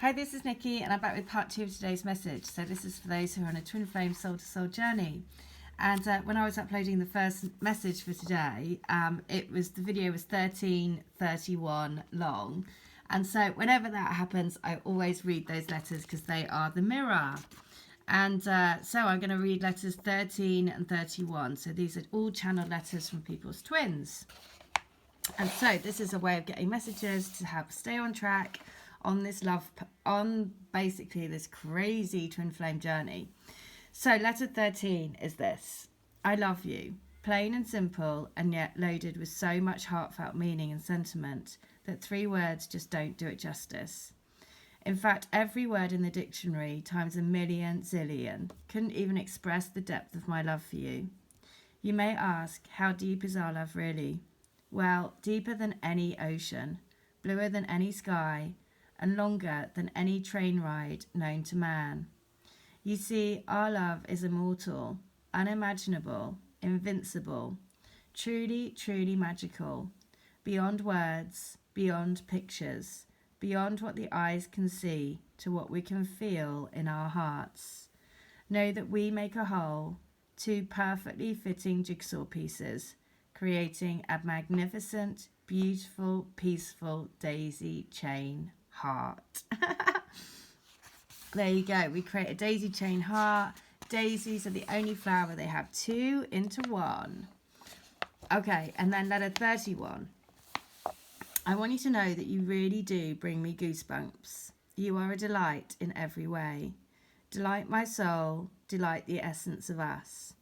Hi, this is Nikki, and I'm back with part 2 of today's message. So this is for those who are on a twin flame soul-to-soul journey. And when I was uploading the first message for today, the video was 13:31 long. And so whenever that happens, I always read those letters because they are the mirror. And so I'm going to read letters 13 and 31. So these are all channeled letters from people's twins. And so this is a way of getting messages to help stay on track on this basically this crazy twin flame journey. So letter 13 is this: I love you. Plain and simple, and yet loaded with so much heartfelt meaning and sentiment that 3 words just don't do it justice. In fact, every word in the dictionary times a million zillion couldn't even express the depth of my love for you. You may ask, how deep is our love really? Well, deeper than any ocean, bluer than any sky, and longer than any train ride known to man. You see, our love is immortal, unimaginable, invincible, truly, truly magical, beyond words, beyond pictures, beyond what the eyes can see to what we can feel in our hearts. Know that we make a whole, 2 perfectly fitting jigsaw pieces, creating a magnificent, beautiful, peaceful daisy chain heart. There you go. We create a daisy chain heart. Daisies are the only flower. They have 2 into 1. Okay, and then letter 31. I want you to know that you really do bring me goosebumps. You are a delight in every way. Delight my soul, delight the essence of us.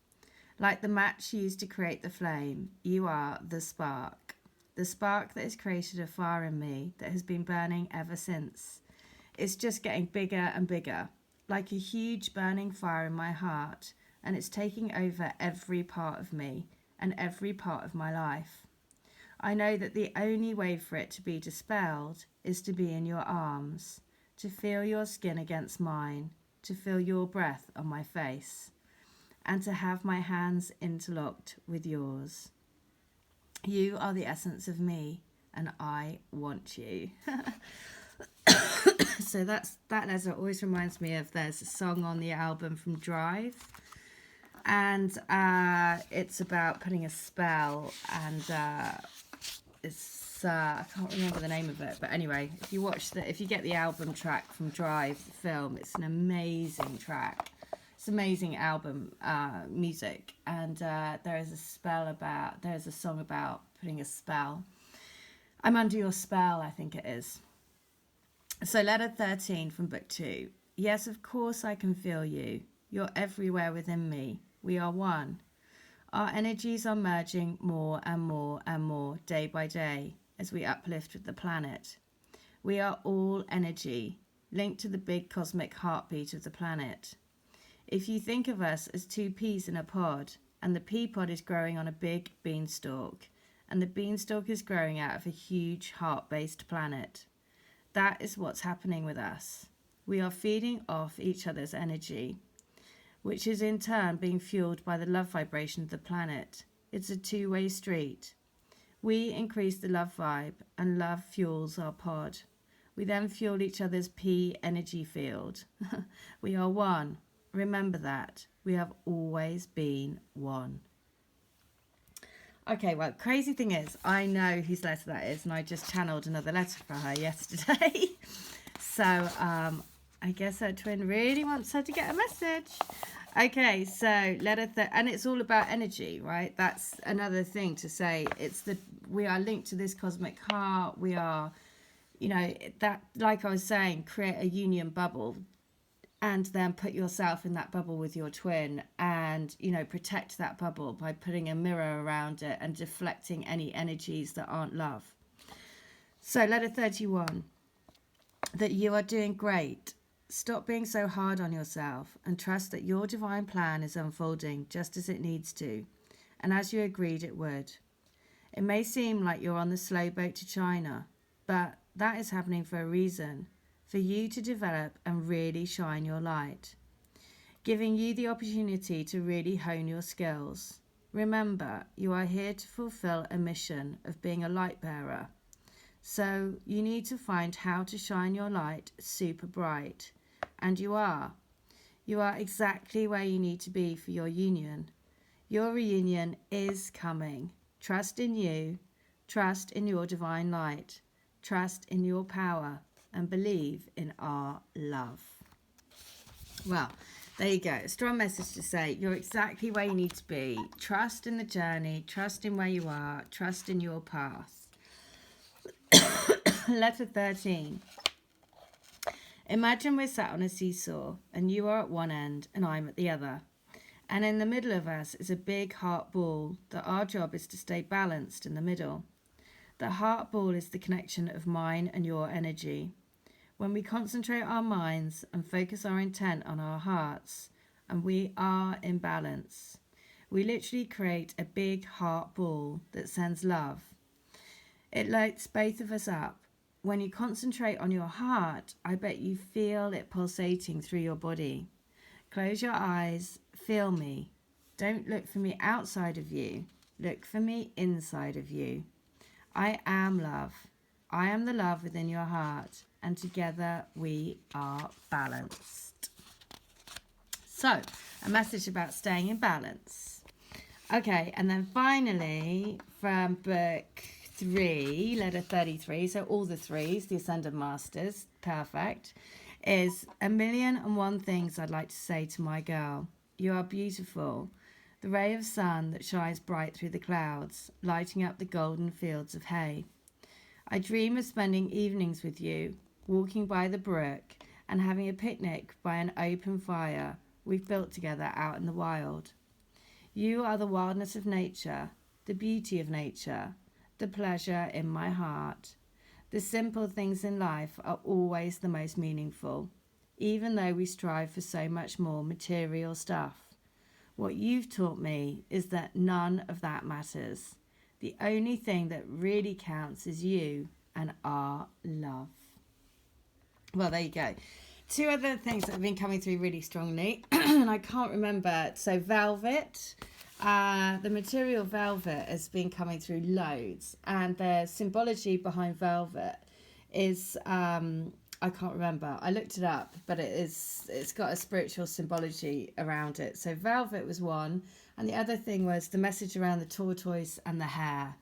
Like the match used to create the flame, you are the spark. The spark that has created a fire in me that has been burning ever since. It's just getting bigger and bigger, like a huge burning fire in my heart, and it's taking over every part of me and every part of my life. I know that the only way for it to be dispelled is to be in your arms, to feel your skin against mine, to feel your breath on my face, and to have my hands interlocked with yours. You are the essence of me, and I want you. So that letter always reminds me of, there's a song on the album from Drive, and it's about putting a spell, and it's I can't remember the name of it, but anyway, if you get the album track from Drive, the film, it's an amazing track. It's amazing album music, and there's a song about putting a spell. I'm under your spell, I think it is. So letter 13 from book 2. Yes, of course I can feel you. You're everywhere within me. We are one. Our energies are merging more and more and more day by day as we uplift with the planet. We are all energy, linked to the big cosmic heartbeat of the planet. If you think of us as 2 peas in a pod, and the pea pod is growing on a big beanstalk, and the beanstalk is growing out of a huge heart-based planet, that is what's happening with us. We are feeding off each other's energy, which is in turn being fueled by the love vibration of the planet. It's a 2-way street. We increase the love vibe, and love fuels our pod. We then fuel each other's pea energy field. We are one. Remember that. We have always been one. Okay, well, crazy thing is, I know whose letter that is, and I just channeled another letter for her yesterday. So I guess her twin really wants her to get a message. Okay, so and it's all about energy, right? That's another thing to say. We are linked to this cosmic heart. We are, that, like I was saying, create a union bubble, and then put yourself in that bubble with your twin, and protect that bubble by putting a mirror around it and deflecting any energies that aren't love. So letter 31, that you are doing great. Stop being so hard on yourself and trust that your divine plan is unfolding just as it needs to, and as you agreed it would. It may seem like you're on the slow boat to China, but that is happening for a reason, for you to develop and really shine your light, giving you the opportunity to really hone your skills. Remember, you are here to fulfill a mission of being a light bearer. So you need to find how to shine your light super bright. And you are. You are exactly where you need to be for your union. Your reunion is coming. Trust in you. Trust in your divine light. Trust in your power. And believe in our love. Well, there you go. A strong message to say you're exactly where you need to be. Trust in the journey. Trust in where you are. Trust in your path. Letter 13. Imagine we're sat on a seesaw and you are at one end and I'm at the other. And in the middle of us is a big heart ball that our job is to stay balanced in the middle. The heart ball is the connection of mine and your energy. When we concentrate our minds and focus our intent on our hearts, and we are in balance, we literally create a big heart ball that sends love. It lights both of us up. When you concentrate on your heart, I bet you feel it pulsating through your body. Close your eyes, feel me. Don't look for me outside of you. Look for me inside of you. I am love. I am the love within your heart, and together we are balanced. So, a message about staying in balance. Okay, and then finally, from book 3, letter 33, so all the threes, the Ascended Masters, perfect, is 1,000,001 things I'd like to say to my girl. You are beautiful, the ray of sun that shines bright through the clouds, lighting up the golden fields of hay. I dream of spending evenings with you, walking by the brook and having a picnic by an open fire we've built together out in the wild. You are the wildness of nature, the beauty of nature, the pleasure in my heart. The simple things in life are always the most meaningful, even though we strive for so much more material stuff. What you've taught me is that none of that matters. The only thing that really counts is you and our love. Well, there you go. 2 other things that have been coming through really strongly, and I can't remember. So velvet. The material velvet has been coming through loads, and the symbology behind velvet is I can't remember. I looked it up, but it's got a spiritual symbology around it. So velvet was one, and the other thing was the message around the tortoise and the hare.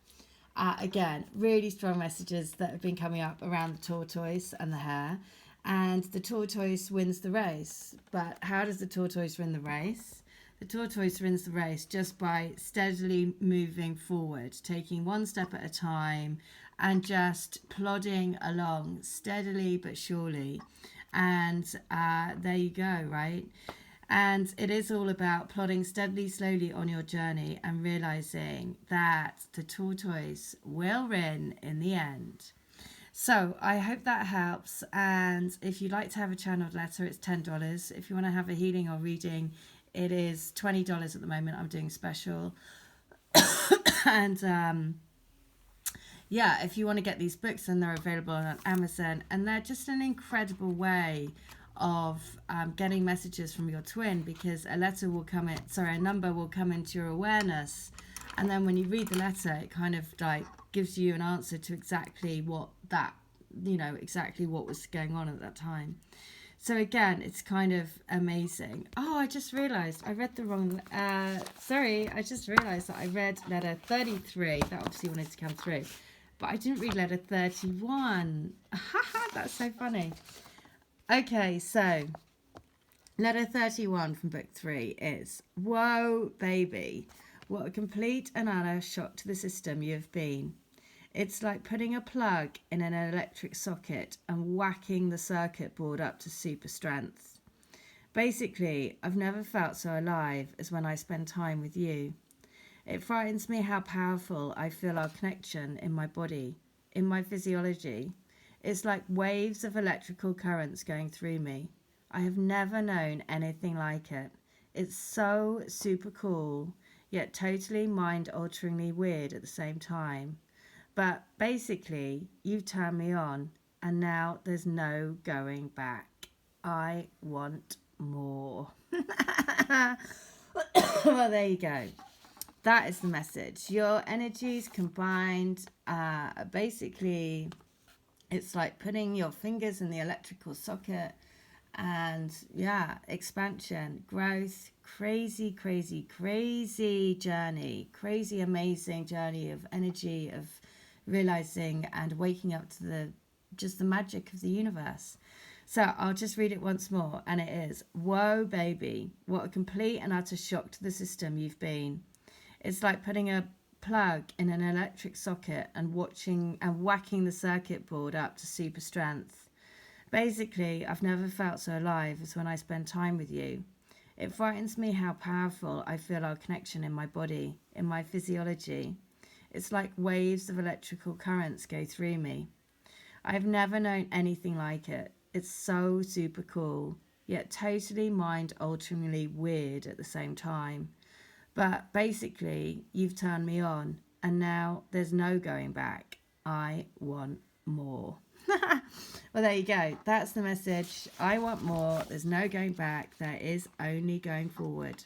Again, really strong messages that have been coming up around the tortoise and the hare. And the tortoise wins the race. But how does the tortoise win the race? The tortoise wins the race just by steadily moving forward, taking one step at a time and just plodding along steadily but surely. And there you go, right? And it is all about plodding steadily, slowly on your journey and realizing that the tortoise will win in the end. So I hope that helps. And if you'd like to have a channeled letter, it's $10. If you want to have a healing or reading, it is $20 at the moment. I'm doing special. And yeah, if you want to get these books, then they're available on Amazon. And they're just an incredible way of getting messages from your twin, because a letter will come in, a number will come into your awareness. And then when you read the letter, it kind of like gives you an answer to exactly what that, exactly what was going on at that time. So again, it's kind of amazing. Oh, I just realised I read the wrong... I just realised that I read letter 33. That obviously wanted to come through. But I didn't read letter 31. That's so funny. Okay, so letter 31 from book 3 is, whoa, baby. What a complete and utter shock to the system you have been. It's like putting a plug in an electric socket and whacking the circuit board up to super strength. Basically, I've never felt so alive as when I spend time with you. It frightens me how powerful I feel our connection in my body, in my physiology. It's like waves of electrical currents going through me. I have never known anything like it. It's so super cool, yet totally mind-alteringly weird at the same time. But basically, you've turned me on, and now there's no going back. I want more. Well, there you go. That is the message. Your energies combined, basically, It's like putting your fingers in the electrical socket, and yeah, expansion, growth, crazy, crazy, crazy journey, crazy, amazing journey of energy, of realizing and waking up to the just the magic of the universe. So I'll just read it once more, and it is, whoa, baby, what a complete and utter shock to the system you've been. It's like putting a plug in an electric socket and watching and whacking the circuit board up to super strength. Basically, I've never felt so alive as when I spend time with you. It frightens me how powerful I feel our connection in my body, in my physiology. It's like waves of electrical currents go through me. I've never known anything like it. It's so super cool, yet totally mind-alteringly weird at the same time. But basically, you've turned me on, and now there's no going back. I want more. Well, there you go. That's the message. I want more. There's no going back. There is only going forward.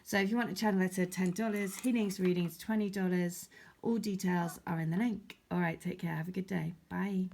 So if you want a channel letter, $10. Healings, readings, $20. All details are in the link. All right, take care. Have a good day. Bye.